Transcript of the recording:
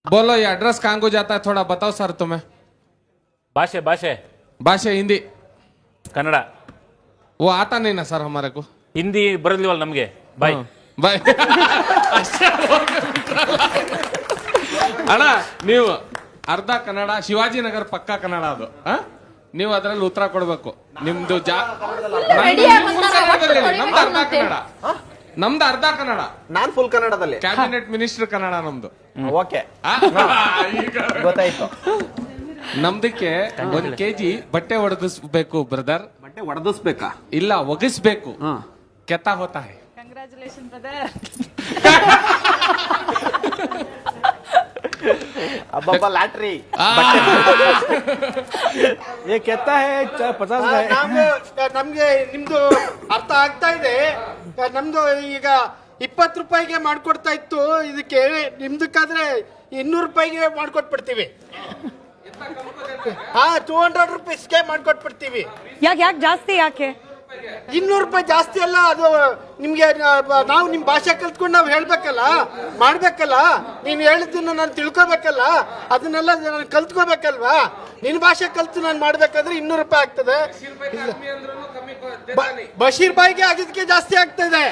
बोलो ये एड्रेस कहाँ को जाता है थोड़ा बताओ सर तुम्हें। ಭಾಷೆ ಭಾಷೆ भाषा हिंदी ಕನ್ನಡ वो आता नहीं ना सर हमारे को। ಹಿಂದಿ ಬರಲಿವಲ್ಲ ನಮಗೆ ಬಾಯ್ ಬಾಯ್ ಅಣ್ಣ ನೀವು ಅರ್ಧ ಕನ್ನಡ ಶಿವಾಜಿನಗರ ಪಕ್ಕ ಕನ್ನಡ ಅದು ನೀವು ಅದರಲ್ಲಿ ಉತ್ತರ ಕೊಡ್ಬೇಕು ನಿಮ್ದು ನಮ್ದು ಅರ್ಧ ಕನ್ನಡ ನಮ್ದು ಅರ್ಧ ಕನ್ನಡ ನಾನ್ ಫುಲ್ ಕನ್ನಡದಲ್ಲಿ ಕ್ಯಾಬಿನೆಟ್ ಮಿನಿಸ್ಟರ್ ಕನ್ನಡ ನಮ್ದು ಓಕೆ ಗೊತ್ತಾಯ್ತು. ನಮ್ದಕ್ಕೆ 1 kg ಬಟ್ಟೆ ಒಣಗಿಸ್ಬೇಕು ಬ್ರದರ್. ಬಟ್ಟೆ ಒಡೆದಿಸ್ಬೇಕಾ? ಇಲ್ಲ ಒಗಿಸ್ಬೇಕು. ಕೆತ್ತ ಹೋತಾ ಹೈ. Congratulation brother. ಅಬ್ಬಬ್ಬ ಲ್ಯಾಟ್ರಿ ये कहता है 50 ನಮ್ಗೆ ನಿಮ್ದು ಅರ್ಥ ಆಗ್ತಾ ಇದೆ. ನಮ್ದು ಈಗ 20 ರೂಪಾಯಿಗೆ ಮಾಡ್ಕೊಡ್ತಾ ಇತ್ತು, ಇದಕ್ಕೆ ನಿಮ್ದಕ್ಕಾದ್ರೆ 200 ರೂಪಾಯಿಗೆ ಮಾಡ್ಕೊಟ್ಬಿಡ್ತೀವಿ. 200 ರುಪೀಸ್ಗೆ ಮಾಡ್ಕೊಟ್ಬಿಡ್ತೀವಿ. ಯಾಕೆ ಜಾಸ್ತಿ ಯಾಕೆ? 200 ರೂಪಾಯಿ ಜಾಸ್ತಿ ಅಲ್ಲ, ಅದು ನಿಮ್ಗೆ ನಾವು ನಿಮ್ ಭಾಷೆ ಕಲ್ತ್ಕೊಂಡು ನಾವು ಹೇಳ್ಬೇಕಲ್ಲ, ಮಾಡ್ಬೇಕಲ್ಲ. ನೀನ್ ಹೇಳಿದ್ದನ್ನ ನಾನು ತಿಳ್ಕೊಬೇಕಲ್ಲ, ಅದನ್ನೆಲ್ಲ ನಾನು ಕಲ್ತ್ಕೋಬೇಕಲ್ವಾ. ನಿನ್ ಭಾಷೆ ಕಲ್ತು ನಾನು ಮಾಡ್ಬೇಕಾದ್ರೆ 200 ರೂಪಾಯಿ ಆಗ್ತದೆ. ಬಶೀರ್ ಬಾಯಿಗೆ ಆಗಿದ್ದಕ್ಕೆ ಜಾಸ್ತಿ ಆಗ್ತದೆ.